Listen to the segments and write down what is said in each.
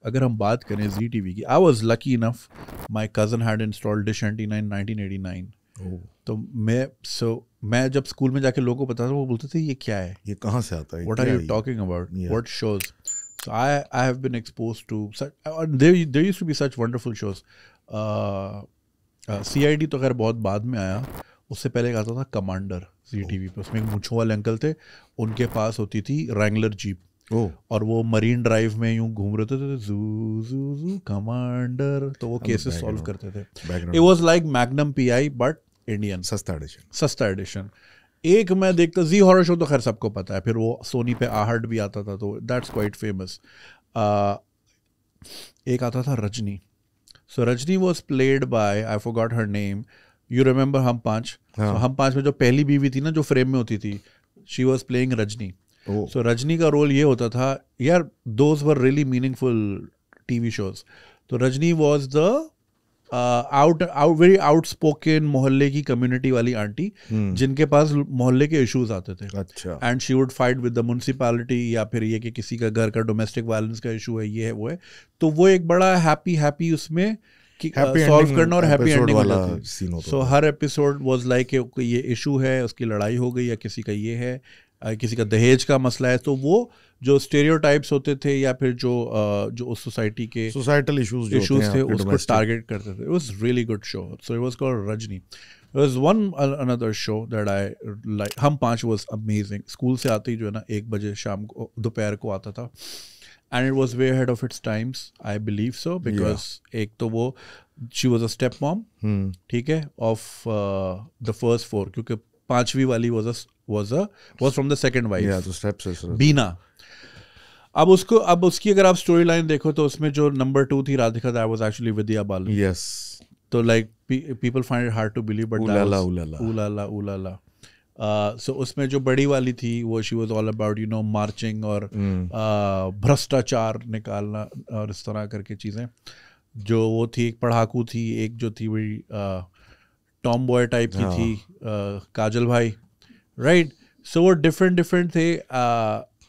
अगर हम बात करें जी टीवी की, I was lucky enough my cousin had installed dish 1989। तो मैं जब स्कूल में जाके लोगों को बताता था, वो बोलते थे ये क्या है, ये कहाँ से आता है, what are you talking about, what shows. So I have been exposed to such, there used to be such wonderful shows. CID तो खैर बहुत बाद में आया, उससे पहले एक आता था कमांडर जी टीवी पे. उसमें एक मूंछों वाले अंकल थे, उनके पास होती थी रैंगलर जीप, और वो मरीन ड्राइव में यूं घूम रहे थे, जू जू जू कमांडर, तो वो केसेस सॉल्व करते थे. It was like magnum pi but Indian, सस्ता एडिशन. एक मैं देखता, जी हॉरर शो तो खैर सबको पता है, फिर वो सोनी पे आहट भी आता था, तो दैट्स क्वाइट फेमस. एक आता था Rajni. So Rajni was played by, I forgot her name. You remember Hum Paanch? हम पांच में जो पहली बीवी थी ना, जो फ्रेम में होती थी, she was playing Rajni. So Rajni का रोल ये होता था, यार those were really meaningful TV shows. तो Rajni was the very outspoken मोहल्ले की कम्युनिटी वाली आंटी, जिनके पास मोहल्ले के इश्यूज आते थे. अच्छा. And she would fight with the municipality, या फिर ये कि किसी का घर का डोमेस्टिक वायलेंस का इशू है, ये है वो है. तो वो एक बड़ा हैप्पी उसमें सॉल्व करना और हैप्पी एंडिंग हो जाती है. सो हर एपिसोड वाज लाइक ये इशू है, उसकी लड़ाई हो गई, या किसी का ये है, किसी का दहेज का मसला है. तो वो जो स्टेरियोटाइप्स होते थे, या फिर जो उस सोसाइटी के सोसाइटल इश्यूज थे, उसको टारगेट करते थे. It was really good show. So it was called Rajni. There was one another show that I like. हम पांच was amazing. स्कूल से आते ही जो है ना 1 बजे शाम को, दोपहर को आता था. And it was way ahead of its times, I believe so, because एक तो वो she was a step mom, ठीक है, of the first 4, क्योंकि 5वीं वाली was from the second wife. Yeah, the stepsister. बीना. अब उसकी अगर आप स्टोरी लाइन देखो, तो उसमें जो नंबर 2 थी Radhika, that was actually Vidya Balan. Yes. तो like people find it hard to believe, but ulala. So उसमें जो बड़ी वाली थी, वो she was all about marching और भ्रष्टाचार निकालना और इस तरह करके चीज़ें. जो वो थी, एक पढ़ाकू थी, एक जो थी वही टॉम बॉय टाइप की थी, काजल भाई, राइट. सो वो डिफरेंट थे.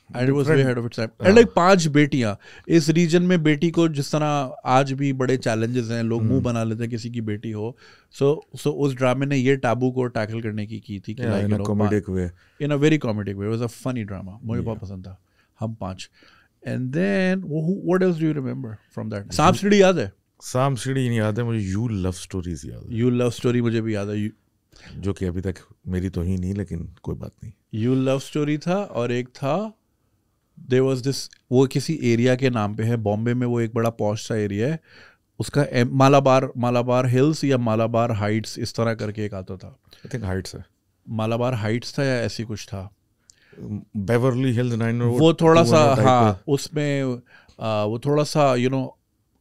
And it was way ahead of its time. And like 5 बेटियां इस रीजन में. बेटी को जिस तरह आज भी बड़े चैलेंजेस हैं, लोग मुंह बना लेते हैं किसी की बेटी हो. सो उस ड्रामे ने ये टैबू को टैकल करने की थी कि like in a very comedic way. It was a funny drama. मुझे बहुत पसंद था हम 5. And then what else do you remember from that? सांप सीढ़ी याद है? सांप सीढ़ी नहीं याद है मुझे. यू लव स्टोरीज याद है. यू लव स्टोरी मुझे भी याद है, जो कि अभी तक मेरी तो ही नहीं, लेकिन कोई बात नहीं. यू लव स्टोरी था, और एक था There was this, वो किसी एरिया के नाम पे है बॉम्बे में. वो एक बड़ा पॉश सा एरिया है, उसका मालाबार हिल्स या मालाबार हाइट्स इस तरह करके एक आता था. आई थिंक हाइट्स है. मालाबार हाइट्स था या ऐसी कुछ था. बेवर्ली हिल्स 9 वो थोड़ा सा, हाँ, उसमें वो थोड़ा सा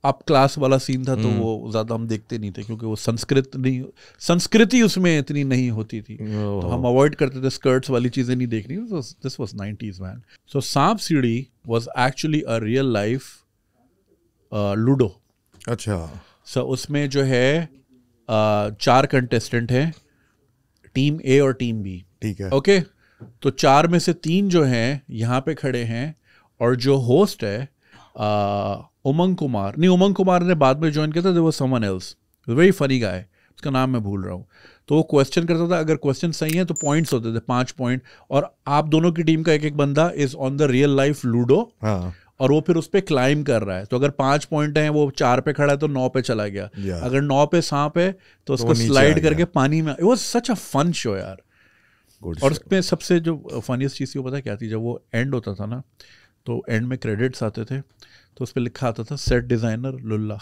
अप क्लास वाला सीन था. तो वो ज़्यादा हम देखते नहीं थे, क्योंकि वो संस्कृति उसमें इतनी नहीं होती थी. तो हम अवॉइड करते थे, स्कर्ट्स वाली चीज़ें नहीं देखनी. This was 90s man. सो सांप सीढ़ी was actually a real life ludo. अच्छा. सो उसमें जो है 4 कंटेस्टेंट हैं, टीम ए और टीम बी. ठीक है. ओके. तो 4 में से 3 जो हैं यहाँ पे खड़े हैं, और जो होस्ट है उमंग कुमार ने बाद में ज्वाइन किया था. There was someone else, very funny guy, उसका नाम मैं भूल रहा हूँ. तो वो क्वेश्चन करता था, अगर क्वेश्चन सही है तो पॉइंट्स होते थे, 5 पॉइंट. और आप दोनों की टीम का एक बंदा is on the real life ludo, और वो फिर उस पर क्लाइम कर रहा है. तो अगर 5 पॉइंट हैं, वो 4 पे खड़ा है तो 9 पे चला गया. अगर 9 पे सांप है तो उसको स्लाइड करके पानी में. It was such a fun show यार. और उसमें सबसे जो फनीस्ट चीज़ थी वो पता क्या थी? जब वो एंड होता था ना, तो एंड में क्रेडिट्स आते थे, तो उस पर लिखा आता था सेट डिजाइनर लुल्ला.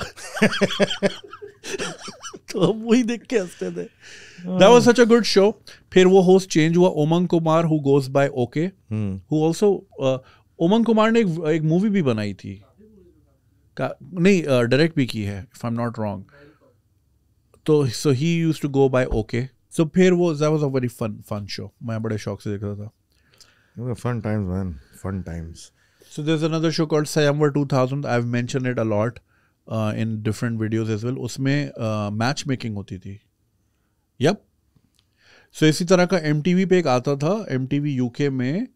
तो हम वही देख के हंसते थे. That was such a good show. फिर वो होस्ट चेंज हुआ, Umang Kumar who goes by okay, who also Umang Kumar ने एक मूवी भी बनाई थी, नहीं डायरेक्ट भी की है, if I am not wrong. तो so he used to go by okay. So फिर वो that was a very fun show. मैं बड़े शौक से देख रहा था. Fun times man, fun times. So there's another show called Sayamvar 2000. I've mentioned it a lot in different videos as well. उसमें मैच मेकिंग होती थी. Yep. So इसी तरह का MTV पे एक आता था, MTV UK में.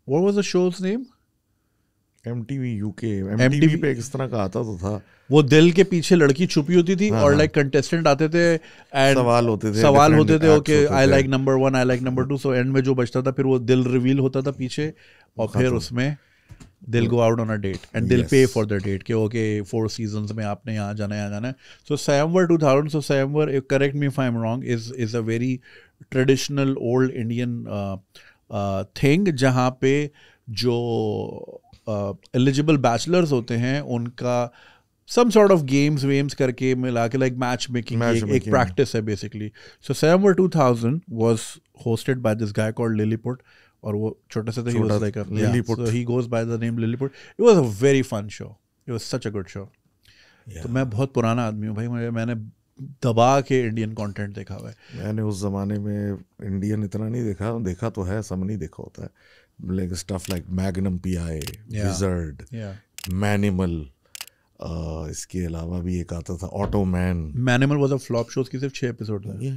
What was the show's name? MTV UK, MTV पे किस तरह का आता तो था, वो दिल के पीछे लड़की छुपी होती थी और लाइक कंटेस्टेंट आते थे एंड सवाल होते थे okay I like number 1 I like number 2, so and में जो बचता था फिर वो दिल रिवील होता था पीछे और फिर उसमें they'll go out on a date and they'll pay for the date कि okay 4 seasons में आपने यहाँ जाना है. So Swayamvar 2000, so Swayamvar, correct me if I'm wrong, is a very traditional old Indian thing जहाँ पे जो eligible bachelors होते हैं उनका some sort of games करके मिला के like matchmaking एक practice है basically. So Swayamvar 2000 was hosted by this guy called Lilliput. और वो छोटा सा था, he was like a Lilliput. So he goes by the name Lilliput. It was a very fun show. It was such a good show. तो मैं बहुत पुराना आदमी हूँ भाई, मैंने दबा के इंडियन कंटेंट देखा हुआ है. मैंने उस जमाने में इंडियन इतना नहीं देखा तो है, सब नहीं देखा होता है, like stuff like Magnum PI, Wizard, Manimal, इसके अलावा भी एक आता था Automan. Manimal was a flop show, उसकी सिर्फ 6 एपिसोड थे.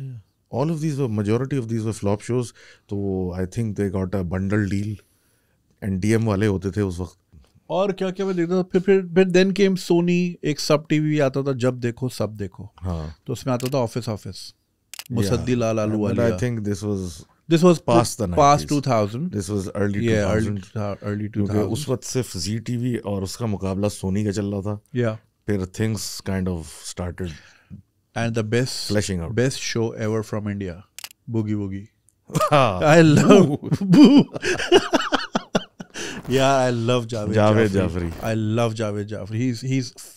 All of these were, majority of these were flop shows. तो I think they got a bundle deal. NDM वाले होते थे उस वक्त. और क्या क्या मैं देखता था. फिर then came Sony, एक सब टीवी आता था, जब देखो सब देखो. हाँ. तो उसमें आता था ऑफिस मुसद्दी लाल आलू वाली. I think this was past the 90s. Past 2000. This was early 2000. Early 2000. क्योंकि उस वक्त सिर्फ ZTV और उसका मुकाबला Sony का चल रहा था. Yeah. फिर things kind of started. And the best show ever from India, Boogie Woogie. I love Boo. Yeah, I love Javed Jafri. I love Javed Jafri.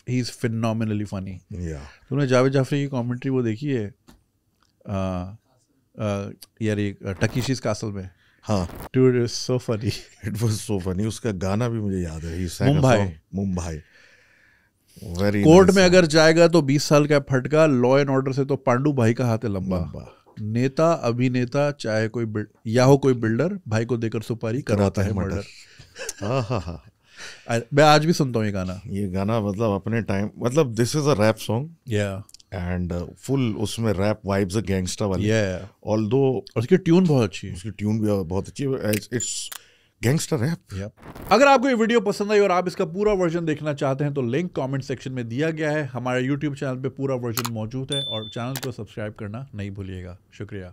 He's phenomenally funny. Yeah. तुमने जावेद जाफरी की commentary वो देखी है यार ये टकीशीज castle में? हाँ. Dude, it was so funny. It was so funny. उसका गाना भी मुझे याद है. मुंबई. कोर्ट में अगर जाएगा तो 20 साल का फटका, लॉ एंड ऑर्डर से तो पांडू भाई का हाथ है लंबा. नेता अभिनेता चाहे कोई या हो कोई बिल्डर, भाई को देकर सुपारी कराता है मर्डर. मैं आज भी सुनता हूँ ये गाना. मतलब अपने टाइम, मतलब this is a rap song. And full उसमें रैप वाइब्स है, गैंगस्टर वाली. ऑल्दो उसकी ट्यून बहुत अच्छी है. उसकी ट्यून भी बहुत अच्छी है. It's gangster rap. अगर आपको ये वीडियो पसंद आई और आप इसका पूरा वर्जन देखना चाहते हैं तो लिंक कमेंट सेक्शन में दिया गया है. हमारे YouTube चैनल पे पूरा वर्जन मौजूद है और चैनल को सब्सक्राइब करना नहीं भूलिएगा. शुक्रिया.